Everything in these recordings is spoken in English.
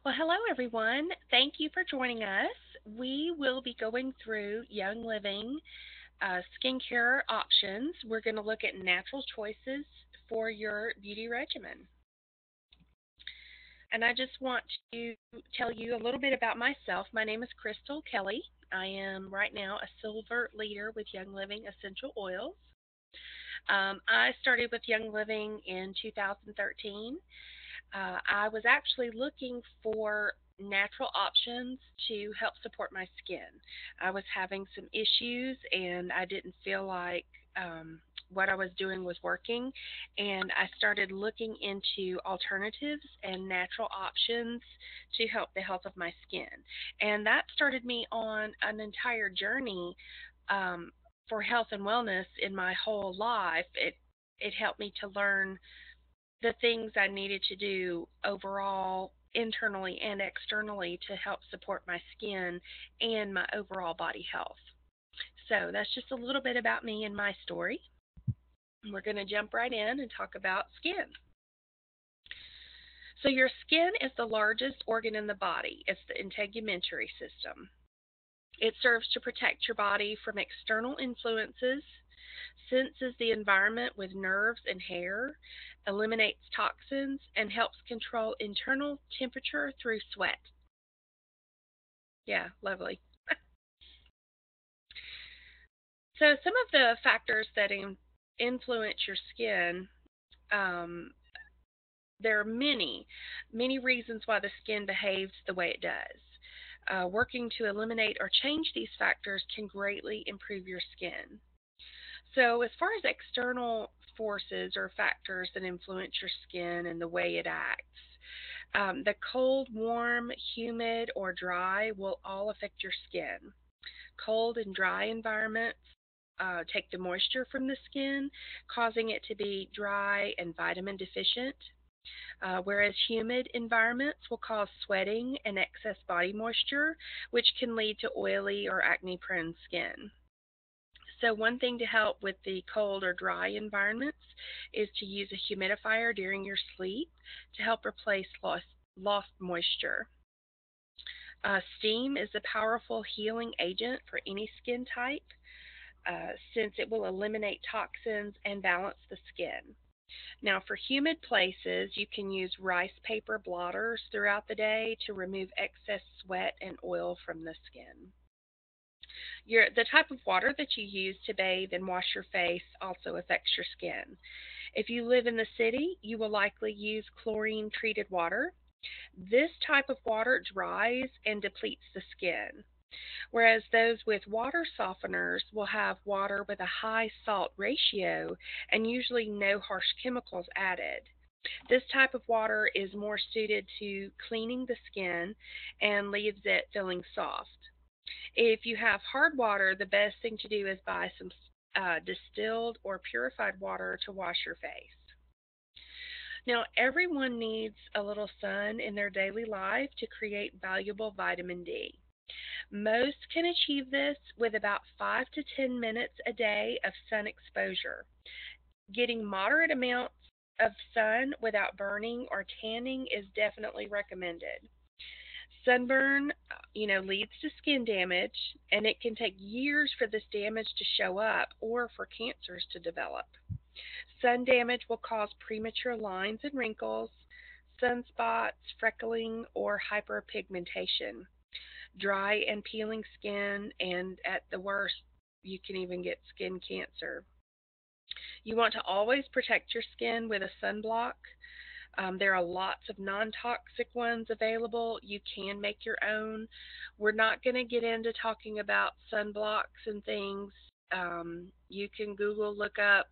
Well, hello everyone. Thank you for joining us. We will be going through Young Living skincare options. We're going to look at natural choices for your beauty regimen. And I just want to tell you a little bit about myself. My name is Crystal Kelly. I am right now a silver leader with Young Living Essential Oils. I started with Young Living in 2013. I was actually looking for natural options to help support my skin. I was having some issues and I didn't feel like what I was doing was working. And I started looking into alternatives and natural options to help the health of my skin. And that started me on an entire journey um, for health and wellness in my whole life. It helped me to learn the things I needed to do overall, internally and externally, to help support my skin and my overall body health. So that's just a little bit about me and my story. We're going to jump right in and talk about skin. So, your skin is the largest organ in the body. It's the integumentary system. It serves to protect your body from external influences, senses the environment with nerves and hair, eliminates toxins, and helps control internal temperature through sweat. Yeah, lovely. So, some of the factors that influence your skin, um, there are many reasons why the skin behaves the way it does. Working to eliminate or change these factors can greatly improve your skin. So, as far as external forces or factors that influence your skin and the way it acts, the cold, warm, humid, or dry will all affect your skin. Cold and dry environments take the moisture from the skin, causing it to be dry and vitamin deficient. Whereas humid environments will cause sweating and excess body moisture, which can lead to oily or acne prone skin. So, one thing to help with the cold or dry environments is to use a humidifier during your sleep to help replace lost moisture. Steam is a powerful healing agent for any skin type since it will eliminate toxins and balance the skin. Now, for humid places, you can use rice paper blotters throughout the day to remove excess sweat and oil from the skin. The type of water that you use to bathe and wash your face also affects your skin. If you live in the city, you will likely use chlorine treated water. This type of water dries and depletes the skin, whereas those with water softeners will have water with a high salt ratio and usually no harsh chemicals added. This type of water is more suited to cleaning the skin and leaves it feeling soft. If you have hard water, the best thing to do is buy some distilled or purified water to wash your face. Now, everyone needs a little sun in their daily life to create valuable vitamin D. Most can achieve this with about 5 to 10 minutes a day of sun exposure. Getting moderate amounts of sun without burning or tanning is definitely recommended. Sunburn, leads to skin damage, and it can take years for this damage to show up or for cancers to develop. Sun damage will cause premature lines and wrinkles, sunspots, freckling, or hyperpigmentation, dry and peeling skin, and at the worst, you can even get skin cancer. You want to always protect your skin with a sunblock. There are lots of non toxic ones available. You can make your own. We're not going to get into talking about sunblocks and things. You can Google, look up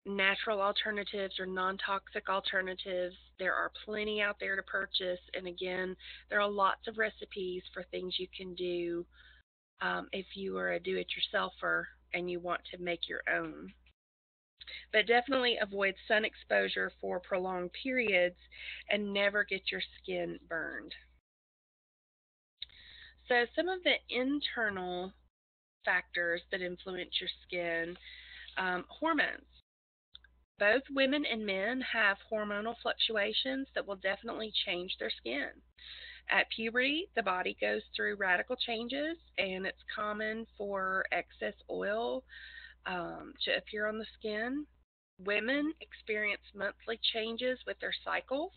natural alternatives or non toxic alternatives. There are plenty out there to purchase. And again, there are lots of recipes for things you can do if you are a do it yourselfer and you want to make your own. But definitely avoid sun exposure for prolonged periods and never get your skin burned. So, some of the internal factors that influence your skin, hormones. Both women and men have hormonal fluctuations that will definitely change their skin. At puberty, the body goes through radical changes, and it's common for excess oil to appear on the skin. Women experience monthly changes with their cycles,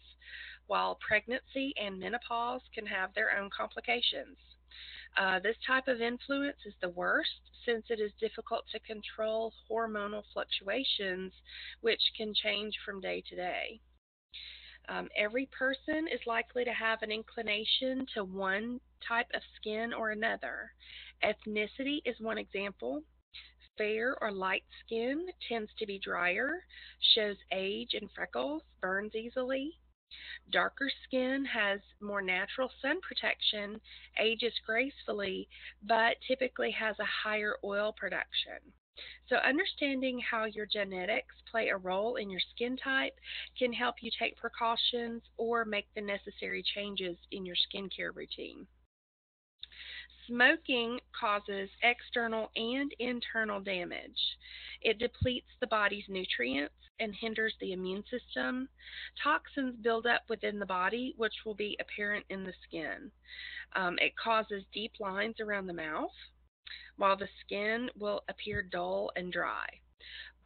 while pregnancy and menopause can have their own complications. This type of influence is the worst since it is difficult to control hormonal fluctuations, which can change from day to day. Every person is likely to have an inclination to one type of skin or another. Ethnicity is one example. Fair or light skin tends to be drier, shows age and freckles, burns easily. Darker skin has more natural sun protection, ages gracefully, but typically has a higher oil production. So, understanding how your genetics play a role in your skin type can help you take precautions or make the necessary changes in your skincare routine. Smoking causes external and internal damage. It depletes the body's nutrients and hinders the immune system. Toxins build up within the body, which will be apparent in the skin. It causes deep lines around the mouth, while the skin will appear dull and dry.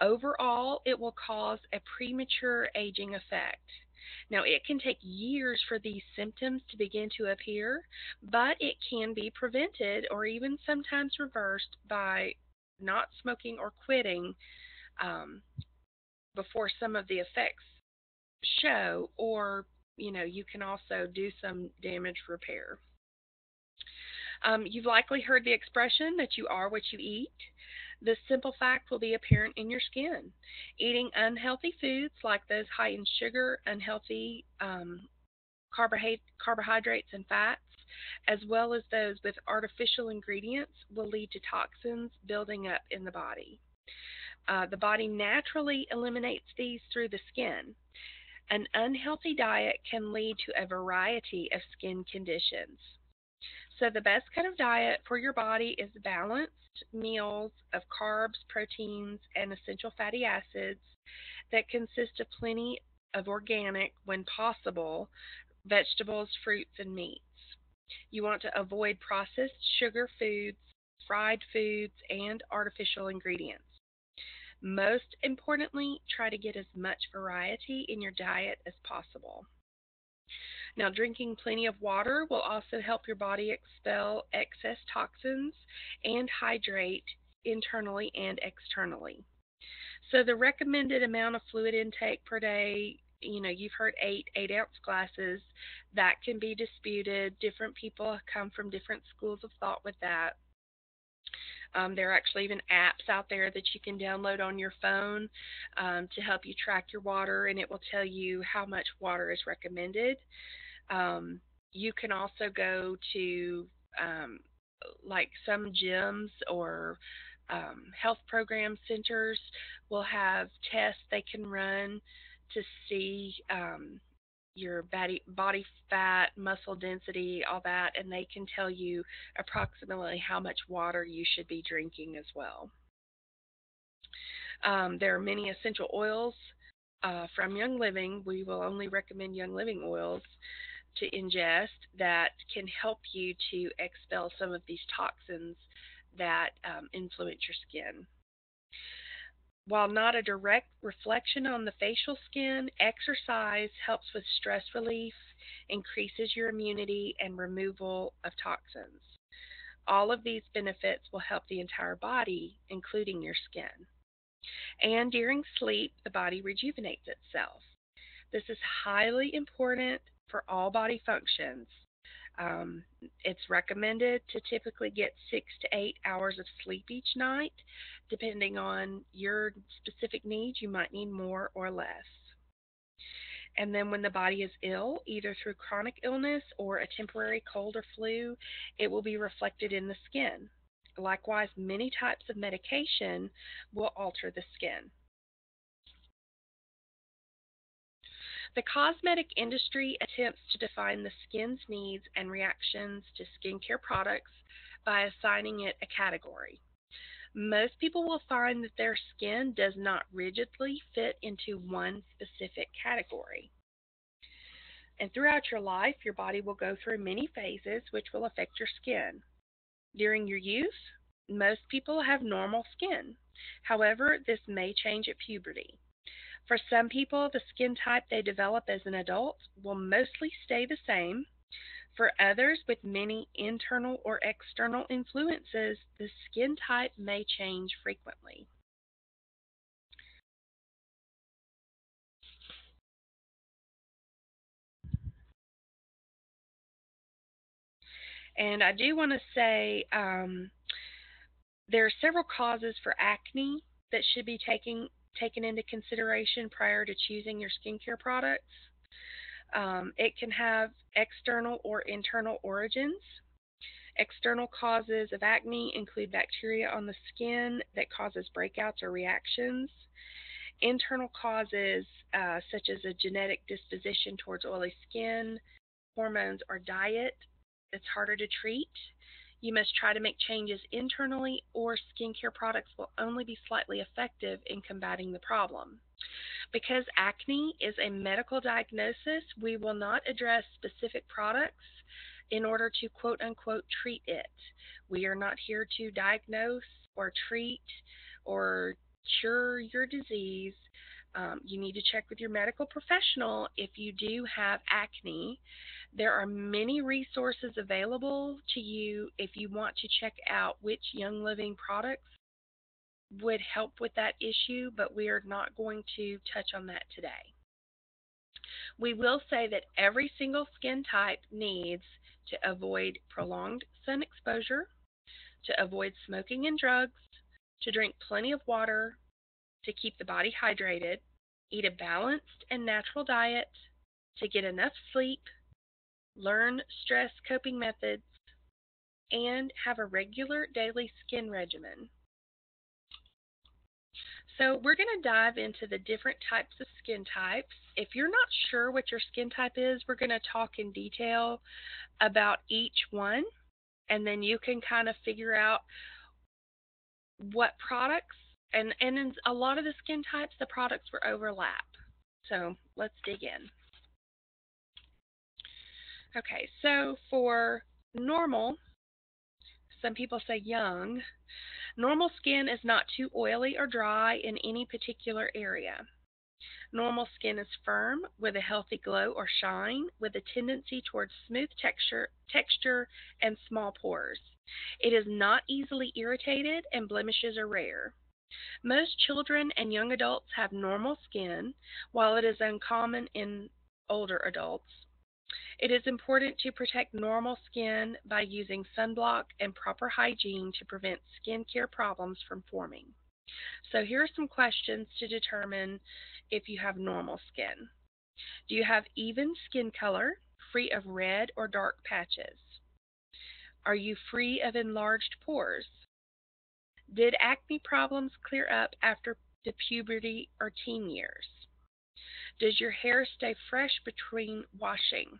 Overall, it will cause a premature aging effect. Now, it can take years for these symptoms to begin to appear, but it can be prevented or even sometimes reversed by not smoking or quitting um, before some of the effects show, or you can also do some damage repair. You've likely heard the expression that you are what you eat. This simple fact will be apparent in your skin. Eating unhealthy foods like those high in sugar, unhealthy carbohydrates, and fats, as well as those with artificial ingredients, will lead to toxins building up in the body. The body naturally eliminates these through the skin. An unhealthy diet can lead to a variety of skin conditions. So, the best kind of diet for your body is balanced meals of carbs, proteins, and essential fatty acids that consist of plenty of organic, when possible, vegetables, fruits, and meats. You want to avoid processed sugar foods, fried foods, and artificial ingredients. Most importantly, try to get as much variety in your diet as possible. Now, drinking plenty of water will also help your body expel excess toxins and hydrate internally and externally. So, the recommended amount of fluid intake per day, you've heard eight ounce glasses. That can be disputed. Different people come from different schools of thought with that. There are actually even apps out there that you can download on your phone to help you track your water, and it will tell you how much water is recommended. You can also go to um, like some gyms or health program centers will have tests they can run to see your body fat, muscle density, all that, and they can tell you approximately how much water you should be drinking as well. There are many essential oils from Young Living. We will only recommend Young Living oils to ingest that can help you to expel some of these toxins that influence your skin. While not a direct reflection on the facial skin, exercise helps with stress relief, increases your immunity, and removal of toxins. All of these benefits will help the entire body, including your skin. And during sleep, the body rejuvenates itself. This is highly important for all body functions. Um, it's recommended to typically get 6 to 8 hours of sleep each night. Depending on your specific needs, you might need more or less. And then when the body is ill, either through chronic illness or a temporary cold or flu, it will be reflected in the skin. Likewise, many types of medication will alter the skin. The cosmetic industry attempts to define the skin's needs and reactions to skincare products by assigning it a category. Most people will find that their skin does not rigidly fit into one specific category. And throughout your life, your body will go through many phases which will affect your skin. During your youth, most people have normal skin. However, this may change at puberty. For some people, the skin type they develop as an adult will mostly stay the same. For others, with many internal or external influences, the skin type may change frequently. And I do want to say there are several causes for acne that should be taken into consideration prior to choosing your skincare products. It can have external or internal origins. External causes of acne include bacteria on the skin that causes breakouts or reactions. Internal causes, such as a genetic disposition towards oily skin, hormones, or diet, that's harder to treat. You must try to make changes internally, or skincare products will only be slightly effective in combating the problem. Because acne is a medical diagnosis, we will not address specific products in order to quote unquote treat it. We are not here to diagnose or treat or cure your disease. You need to check with your medical professional if you do have acne. There are many resources available to you if you want to check out which Young Living products would help with that issue, but we are not going to touch on that today. We will say that every single skin type needs to avoid prolonged sun exposure, to avoid smoking and drugs, to drink plenty of water, to keep the body hydrated, eat a balanced and natural diet, to get enough sleep, learn stress coping methods, and have a regular daily skin regimen. So we're going to dive into the different types of skin types. If you're not sure what your skin type is, we're going to talk in detail about each one, and then you can kind of figure out what products, and in a lot of the skin types, the products will overlap. So let's dig in. Okay, so for normal, some people say young, normal skin is not too oily or dry in any particular area. Normal skin is firm with a healthy glow or shine with a tendency towards smooth texture and small pores. It is not easily irritated and blemishes are rare. Most children and young adults have normal skin, while it is uncommon in older adults. It is important to protect normal skin by using sunblock and proper hygiene to prevent skincare problems from forming. So here are some questions to determine if you have normal skin. Do you have even skin color, free of red or dark patches? Are you free of enlarged pores? Did acne problems clear up after the puberty or teen years? Does your hair stay fresh between washing?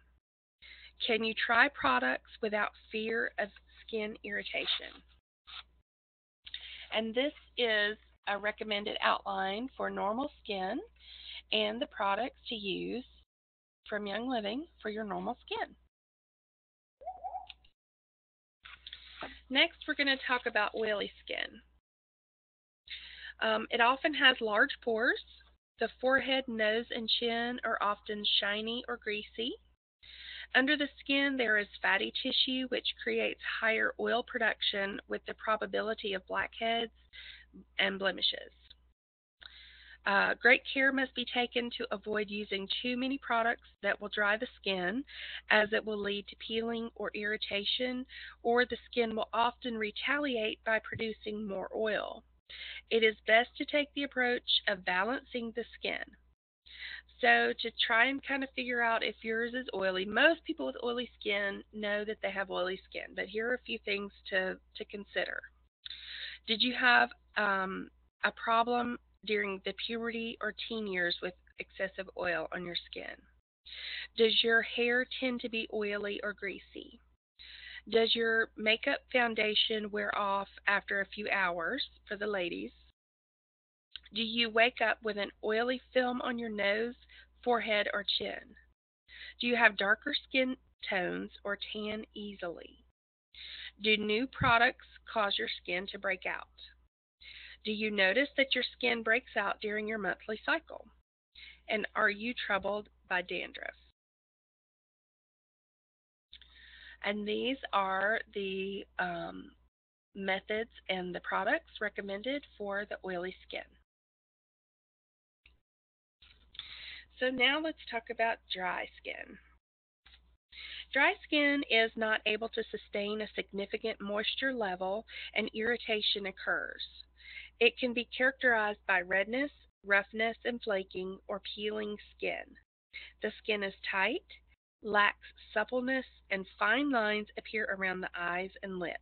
Can you try products without fear of skin irritation? And this is a recommended outline for normal skin and the products to use from Young Living for your normal skin. Next, we're going to talk about oily skin. It often has large pores. The forehead, nose, and chin are often shiny or greasy. Under the skin, there is fatty tissue, which creates higher oil production with the probability of blackheads and blemishes. Great care must be taken to avoid using too many products that will dry the skin, as it will lead to peeling or irritation, or the skin will often retaliate by producing more oil. It is best to take the approach of balancing the skin. So to try and kind of figure out if yours is oily, most people with oily skin know that they have oily skin, but here are a few things to consider. Did you have a problem during the puberty or teen years with excessive oil on your skin? Does your hair tend to be oily or greasy? Does your makeup foundation wear off after a few hours for the ladies? Do you wake up with an oily film on your nose, forehead, or chin? Do you have darker skin tones or tan easily? Do new products cause your skin to break out? Do you notice that your skin breaks out during your monthly cycle? And are you troubled by dandruff? And these are the methods and the products recommended for the oily skin. So now let's talk about dry skin. Dry skin is not able to sustain a significant moisture level and irritation occurs. It can be characterized by redness, roughness, and flaking or peeling skin. The skin is tight, lacks suppleness, and fine lines appear around the eyes and lips.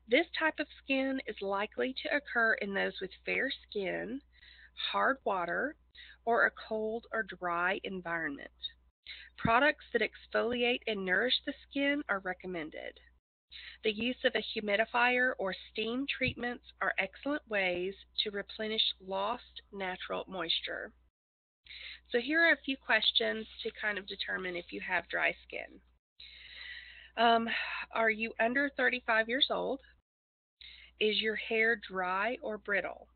This type of skin is likely to occur in those with fair skin, hard water, or a cold or dry environment. Products that exfoliate and nourish the skin are recommended. The use of a humidifier or steam treatments are excellent ways to replenish lost natural moisture. So here are a few questions to kind of determine if you have dry skin. Um, are you under 35 years old? Is your hair dry or brittle?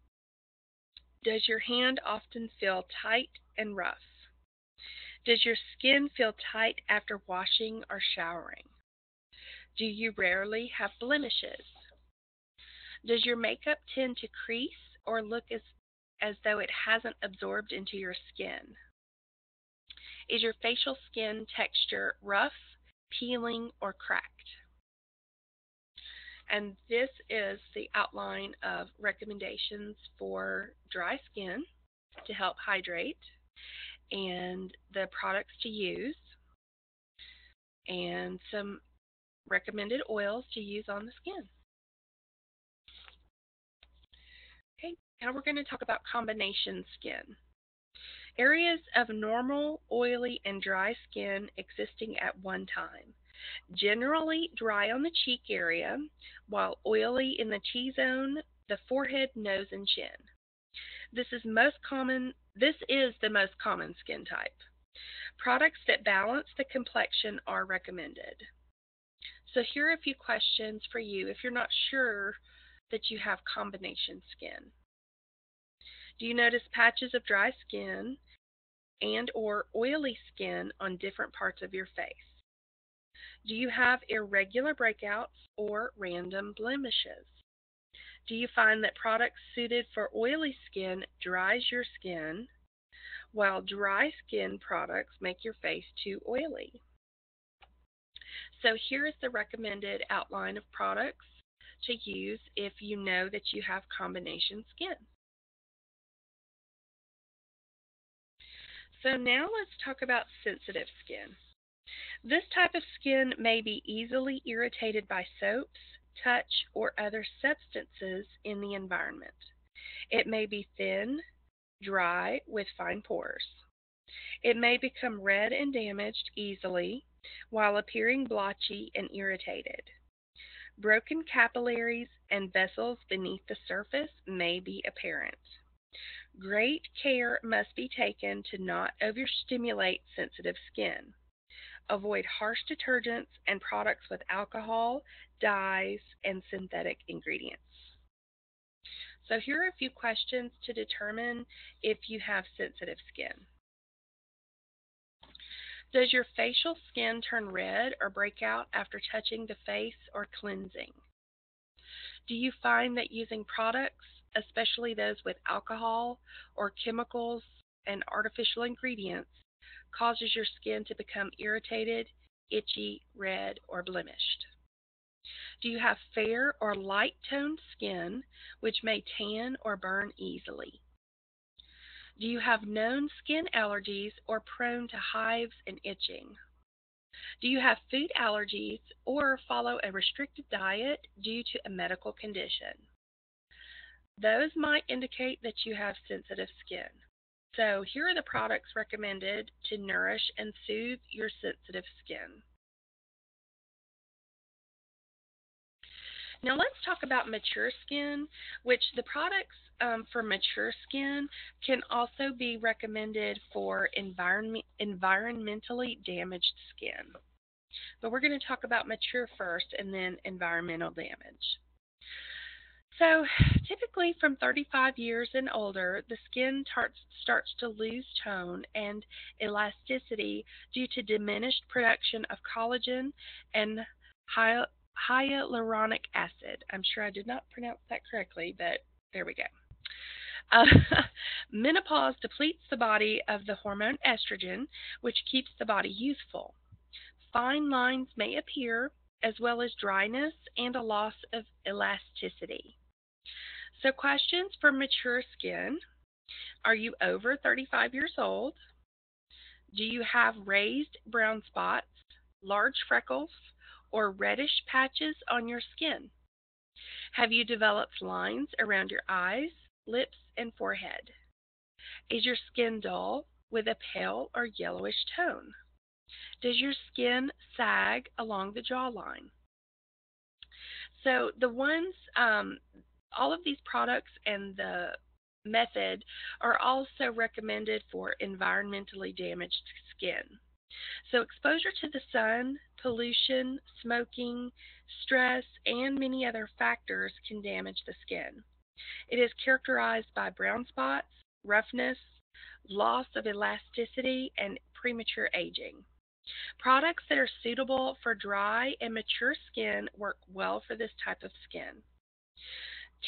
Does your hand often feel tight and rough? Does your skin feel tight after washing or showering? Do you rarely have blemishes? Does your makeup tend to crease or look as though it hasn't absorbed into your skin? Is your facial skin texture rough, peeling, or cracked? And this is the outline of recommendations for dry skin to help hydrate and the products to use and some recommended oils to use on the skin. Okay, now we're going to talk about combination skin. Areas of normal, oily, and dry skin existing at one time. Generally dry on the cheek area, while oily in the T-zone, the forehead, nose, and chin. This is the most common skin type. Products that balance the complexion are recommended. So here are a few questions for you if you're not sure that you have combination skin. Do you notice patches of dry skin and or oily skin on different parts of your face? Do you have irregular breakouts or random blemishes? Do you find that products suited for oily skin dries your skin, while dry skin products make your face too oily? So here is the recommended outline of products to use if you know that you have combination skin. So now let's talk about sensitive skin. This type of skin may be easily irritated by soaps, touch, or other substances in the environment. It may be thin, dry, with fine pores. It may become red and damaged easily while appearing blotchy and irritated. Broken capillaries and vessels beneath the surface may be apparent. Great care must be taken to not overstimulate sensitive skin. Avoid harsh detergents and products with alcohol, dyes, and synthetic ingredients. So here are a few questions to determine if you have sensitive skin. Does your facial skin turn red or break out after touching the face or cleansing? Do you find that using products, especially those with alcohol or chemicals and artificial ingredients, causes your skin to become irritated, itchy, red, or blemished? Do you have fair or light toned skin which may tan or burn easily? Do you have known skin allergies or prone to hives and itching? Do you have food allergies or follow a restricted diet due to a medical condition? Those might indicate that you have sensitive skin. So here are the products recommended to nourish and soothe your sensitive skin. Now let's talk about mature skin, which the products for mature skin can also be recommended for environmentally damaged skin. But we're going to talk about mature first and then environmental damage. So, typically from 35 years and older, the skin starts to lose tone and elasticity due to diminished production of collagen and hy- hyaluronic acid. I'm sure I did not pronounce that correctly, but there we go. Uh, Menopause depletes the body of the hormone estrogen, which keeps the body youthful. Fine lines may appear, as well as dryness and a loss of elasticity. So, questions for mature skin: are you over 35 years old? Do you have raised brown spots, large freckles, or reddish patches on your skin? Have you developed lines around your eyes, lips, and forehead? Is your skin dull with a pale or yellowish tone? Does your skin sag along the jawline? So the ones, all of these products and the method are also recommended for environmentally damaged skin. So exposure to the sun, pollution, smoking, stress, and many other factors can damage the skin. It is characterized by brown spots, roughness, loss of elasticity, and premature aging. Products that are suitable for dry and mature skin work well for this type of skin.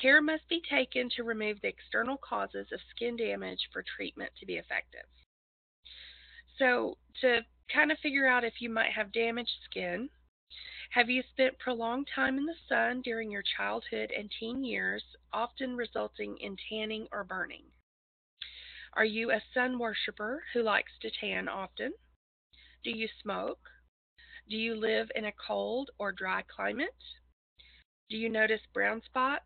Care must be taken to remove the external causes of skin damage for treatment to be effective. So, to kind of figure out if you might have damaged skin, have you spent prolonged time in the sun during your childhood and teen years, often resulting in tanning or burning? Are you a sun worshiper who likes to tan often? Do you smoke? Do you live in a cold or dry climate? Do you notice brown spots,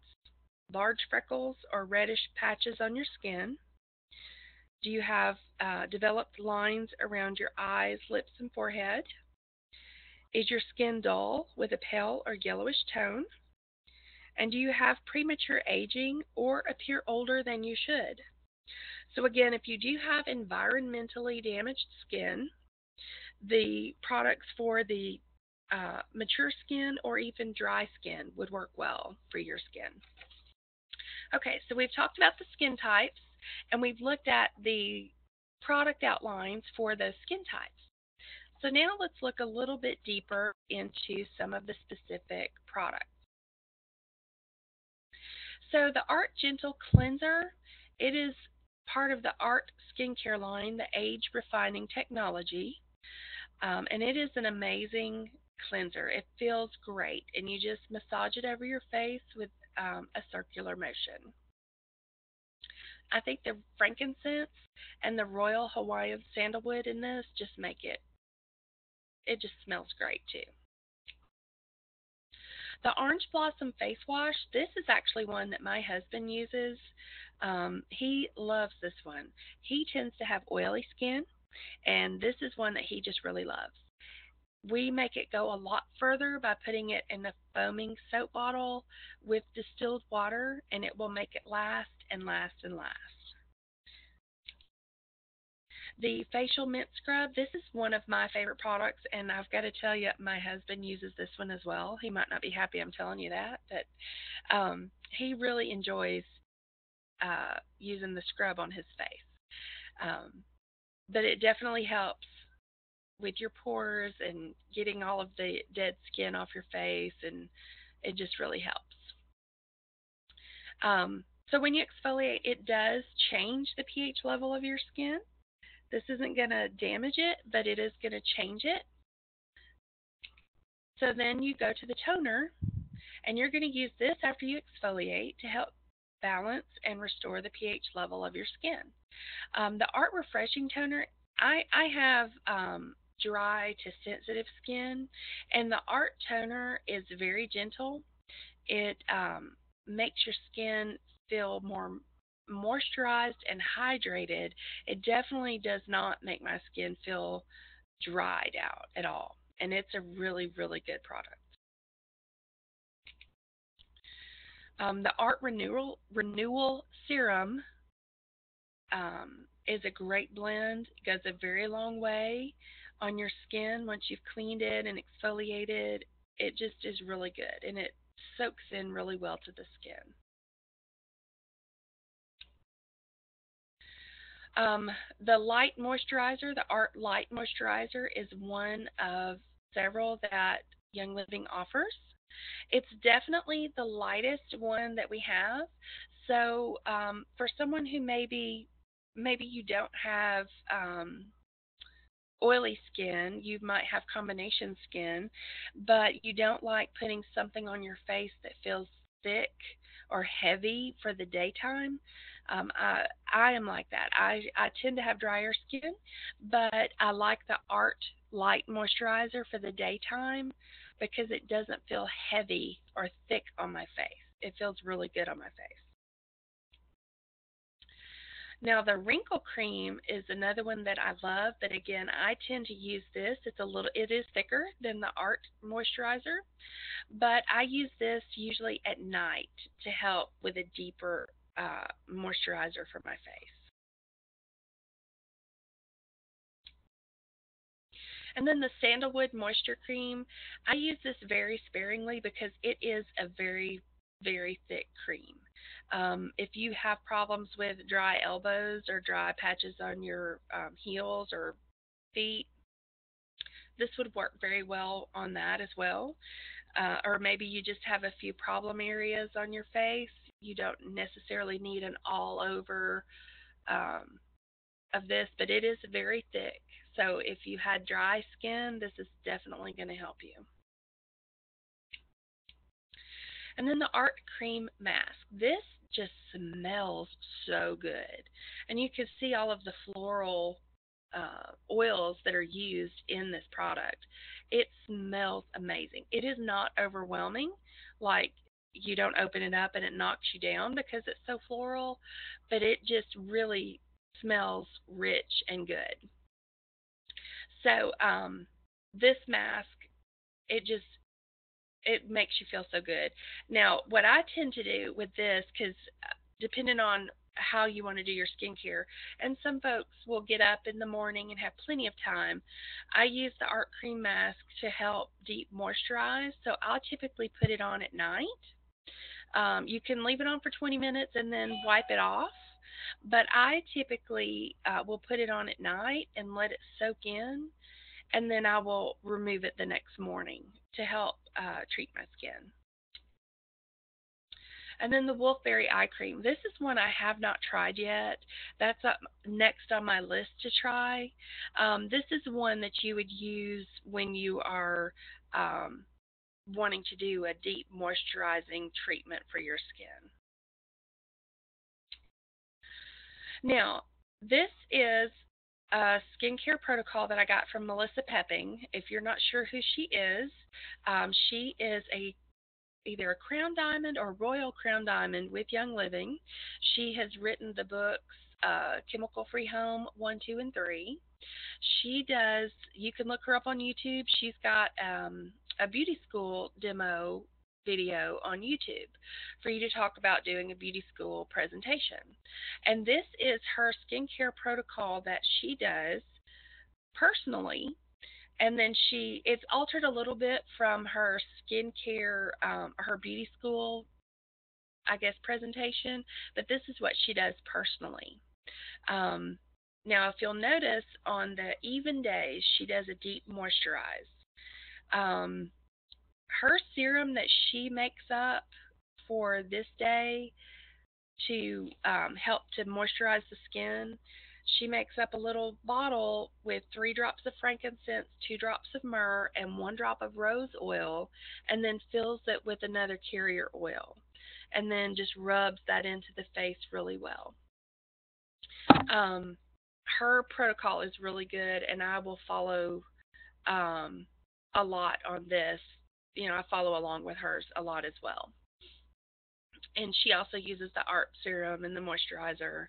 large freckles, or reddish patches on your skin? Do you have developed lines around your eyes, lips, and forehead? Is your skin dull with a pale or yellowish tone? And do you have premature aging or appear older than you should? So, again, if you do have environmentally damaged skin, the products for the mature skin or even dry skin would work well for your skin. Okay, so we've talked about the skin types and we've looked at the product outlines for those skin types. So now let's look a little bit deeper into some of the specific products. So the Art Gentle Cleanser, it is part of the Art Skincare line, the age refining technology. And it is an amazing cleanser. It feels great, and you just massage it over your face with a circular motion. I think the frankincense and the Royal Hawaiian sandalwood in this just make it just smells great too. The Orange Blossom Face Wash, this is actually one that my husband uses. He loves this one. He tends to have oily skin, and this is one that he just really loves. We make it go a lot further by putting it in a foaming soap bottle with distilled water, and it will make it last and last and last. The facial mint scrub, this is one of my favorite products, and I've got to tell you, my husband uses this one as well. He might not be happy I'm telling you that, but he really enjoys using the scrub on his face. But it definitely helps with your pores and getting all of the dead skin off your face, and it just really helps. So when you exfoliate, it does change the pH level of your skin. This isn't going to damage it, but it is going to change it. So then you go to the toner, and you're going to use this after you exfoliate to help balance and restore the pH level of your skin. The Art Refreshing Toner, I have dry to sensitive skin, and the Art Toner is very gentle. It makes your skin feel more moisturized and hydrated. It definitely does not make my skin feel dried out at all, and it's a really, really good product. The Art Renewal Serum is a great blend. It goes a very long way on your skin once you've cleaned it and exfoliated. It just is really good, and it soaks in really well to the skin. Um, the Light Moisturizer, the Art Light Moisturizer, is one of several that Young Living offers. It's definitely the lightest one that we have. So for someone who maybe you don't have oily skin, you might have combination skin, but you don't like putting something on your face that feels thick or heavy for the daytime. I am like that. I tend to have drier skin, but I like the Art Light Moisturizer for the daytime because it doesn't feel heavy or thick on my face. It feels really good on my face. Now the wrinkle cream is another one that I love, but again, I tend to use this. It is thicker than the Art moisturizer, but I use this usually at night to help with a deeper moisturizer for my face. And then the Sandalwood Moisture Cream, I use this very sparingly because it is a very, very thick cream. If you have problems with dry elbows or dry patches on your heels or feet, this would work very well on that as well. Or maybe you just have a few problem areas on your face. You don't necessarily need an all over um, of this, but it is very thick. So if you had dry skin, this is definitely going to help you. And then the Art Cream Mask. This just smells so good. And you can see all of the floral oils that are used in this product. It smells amazing. It is not overwhelming, like you don't open it up and it knocks you down because it's so floral, but it just really smells rich and good. So this mask, it just it makes you feel so good. Now, what I tend to do with this, because depending on how you want to do your skincare, and some folks will get up in the morning and have plenty of time. I use the Art Cream Mask to help deep moisturize, so I'll typically put it on at night. You can leave it on for 20 minutes and then wipe it off. But I typically will put it on at night and let it soak in, and then I will remove it the next morning to help treat my skin. And then the Wolfberry Eye Cream. This is one I have not tried yet. That's up next on my list to try. This is one that you would use when you are wanting to do a deep moisturizing treatment for your skin. Now, this is a skincare protocol that I got from Melissa Pepping. If you're not sure who she is a either a Crown Diamond or Royal Crown Diamond with Young Living. She has written the books Chemical Free Home 1, 2, and 3. She does, you can look her up on YouTube. She's got a beauty school demo video on YouTube for you to talk about doing a beauty school presentation. And this is her skincare protocol that she does personally, and then it's altered a little bit from her skincare, her beauty school, I guess, presentation, but this is what she does personally. Um, Now, if you'll notice, on the even days, she does a deep moisturize. Um, Her serum that she makes up for this day to help to moisturize the skin, she makes up a little bottle with 3 drops of frankincense, 2 drops of myrrh, and 1 drop of rose oil, and then fills it with another carrier oil, and then just rubs that into the face really well. Um, Her protocol is really good, and I will follow um, a lot on this. I follow along with hers a lot as well. And she also uses the Art serum and the moisturizer.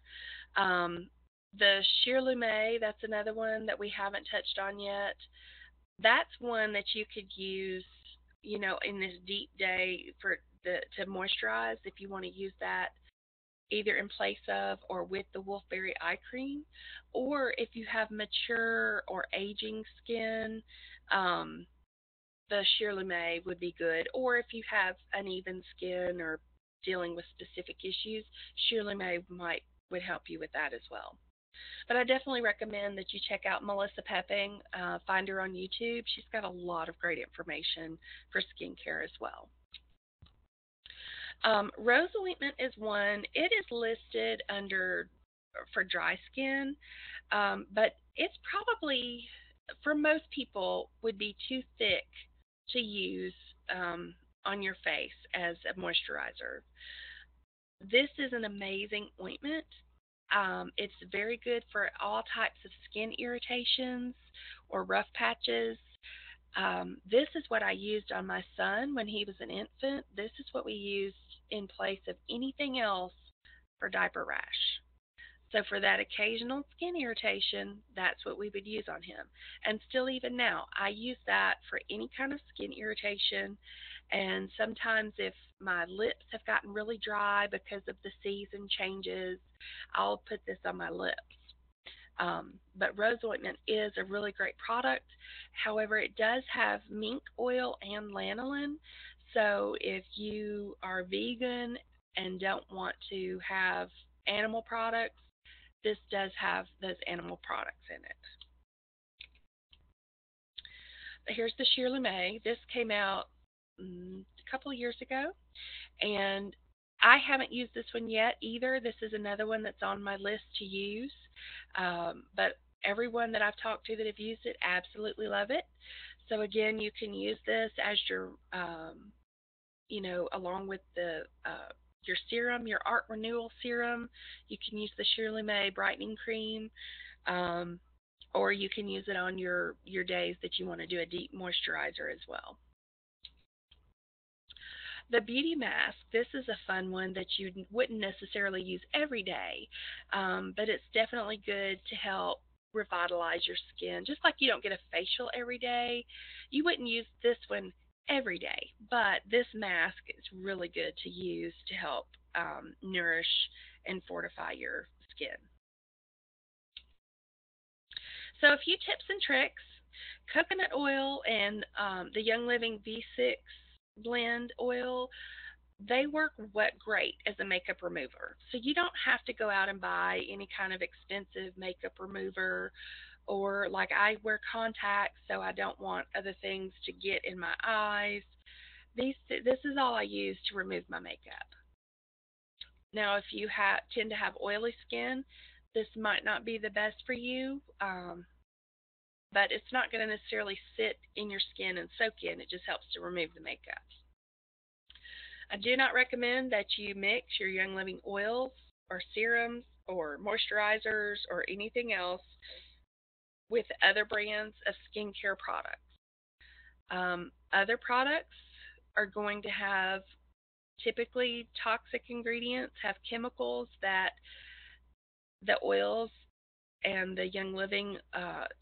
Um, the Sheer Lume, that's another one that we haven't touched on yet. That's one that you could use, in this deep day for to moisturize, if you want to use that either in place of or with the Wolfberry eye cream, or if you have mature or aging skin, um, the Sheer Lumet would be good. Or if you have uneven skin or dealing with specific issues, Sheer Lumet would help you with that as well. But I definitely recommend that you check out Melissa Pepping. Find her on YouTube. She's got a lot of great information for skincare as well. Rose ointment is one. It is listed under for dry skin, but it's probably for most people would be too thick to use on your face as a moisturizer. This is an amazing ointment. It's very good for all types of skin irritations or rough patches. This is what I used on my son when he was an infant. This is what we used in place of anything else for diaper rash. So for that occasional skin irritation, that's what we would use on him. And still even now, I use that for any kind of skin irritation. And sometimes if my lips have gotten really dry because of the season changes, I'll put this on my lips. But rose ointment is a really great product. However, it does have mink oil and lanolin. So if you are vegan and don't want to have animal products, this does have those animal products in it. Here's the Sheer Lumet. This came out a couple of years ago, and I haven't used this one yet either. This is another one that's on my list to use. But everyone that I've talked to that have used it absolutely love it. So again, you can use this as your, along with the your serum, your Art Renewal serum. You can use the Sheer Lumet brightening cream, um, or you can use it on your days that you want to do a deep moisturizer as well. The beauty mask, this is a fun one that you wouldn't necessarily use every day, but it's definitely good to help revitalize your skin. Just like you don't get a facial every day, you wouldn't use this one every day, but this mask is really good to use to help nourish and fortify your skin. So, a few tips and tricks. Coconut oil and the Young Living V6 blend oil, they work great as a makeup remover. So you don't have to go out and buy any kind of expensive makeup remover, or like I wear contacts, so I don't want other things to get in my eyes. This is all I use to remove my makeup. Now, if you tend to have oily skin, this might not be the best for you, but it's not going to necessarily sit in your skin and soak in. It just helps to remove the makeup. I do not recommend that you mix your Young Living oils or serums or moisturizers or anything else with other brands of skincare products. Other products are going to have typically toxic ingredients, have chemicals that the oils and the Young Living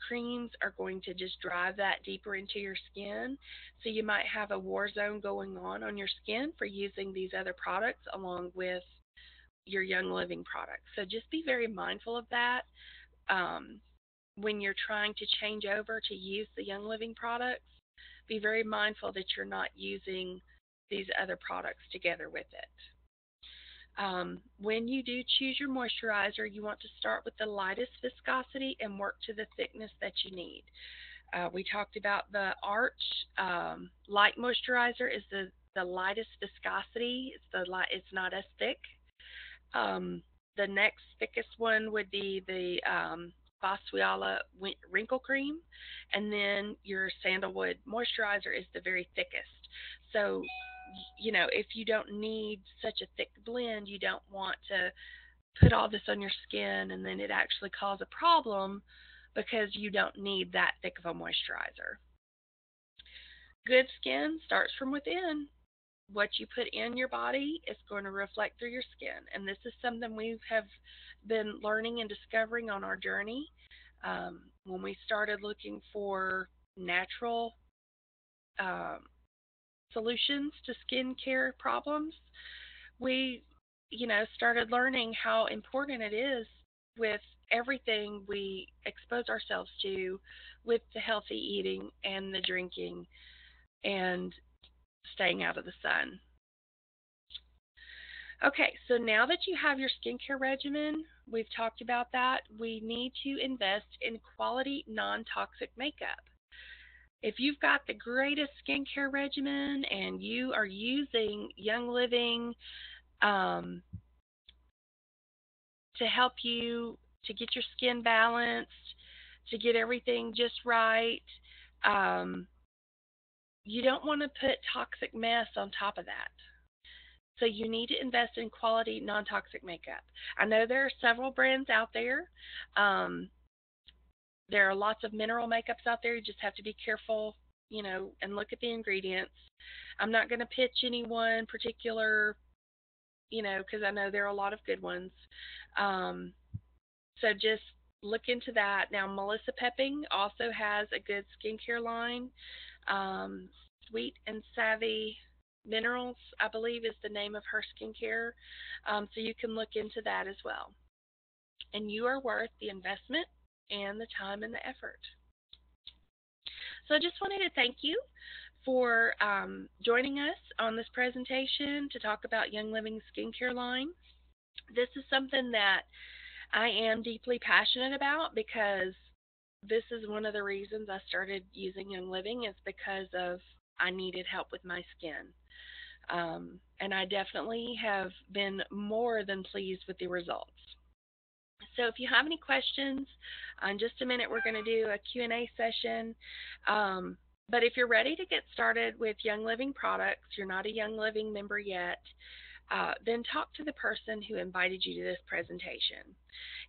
creams are going to just drive that deeper into your skin. So you might have a war zone going on your skin for using these other products along with your Young Living products. So just be very mindful of that when you're trying to change over to use the Young Living products. Be very mindful that you're not using these other products together with it. When you do choose your moisturizer, you want to start with the lightest viscosity and work to the thickness that you need. We talked about the Arch Light Moisturizer is the lightest viscosity. It's not as thick. The next thickest one would be the Boswellia Wrinkle Cream, and then your Sandalwood Moisturizer is the very thickest. So if you don't need such a thick blend, you don't want to put all this on your skin and then it actually cause a problem because you don't need that thick of a moisturizer. Good skin starts from within. What you put in your body is going to reflect through your skin, and this is something we have been learning and discovering on our journey. When we started looking for natural solutions to skincare problems, we, started learning how important it is with everything we expose ourselves to with the healthy eating and the drinking and staying out of the sun. Okay, so now that you have your skincare regimen, we've talked about that, we need to invest in quality non toxic makeup. If you've got the greatest skincare regimen and you are using Young Living um, to help you to get your skin balanced, to get everything just right, um, you don't want to put toxic mess on top of that. So you need to invest in quality, non-toxic makeup. I know there are several brands out there. Um, there are lots of mineral makeups out there. You just have to be careful, and look at the ingredients. I'm not going to pitch any one particular, because I know there are a lot of good ones. Um, so just look into that. Now, Melissa Pepping also has a good skincare line. Um, Sweet and Savvy Minerals, I believe, is the name of her skincare. So you can look into that as well. And you are worth the investment and the time and the effort. So I just wanted to thank you for joining us on this presentation to talk about Young Living skincare line. This is something that I am deeply passionate about because this is one of the reasons I started using Young Living is because of I needed help with my skin. And I definitely have been more than pleased with the results. So if you have any questions, in just a minute we're going to do a Q&A session. But if you're ready to get started with Young Living products, you're not a Young Living member yet, then talk to the person who invited you to this presentation.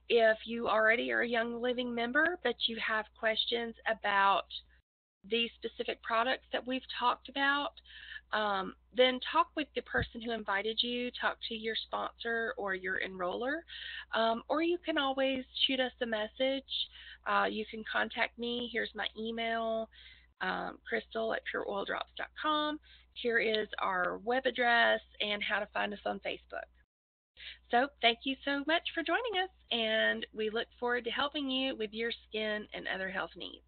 If you already are a Young Living member but you have questions about these specific products that we've talked about, then talk with the person who invited you, talk to your sponsor or your enroller, or you can always shoot us a message. You can contact me. Here's my email, crystal@pureoildrops.com. Here is our web address and how to find us on Facebook. So thank you so much for joining us, and we look forward to helping you with your skin and other health needs.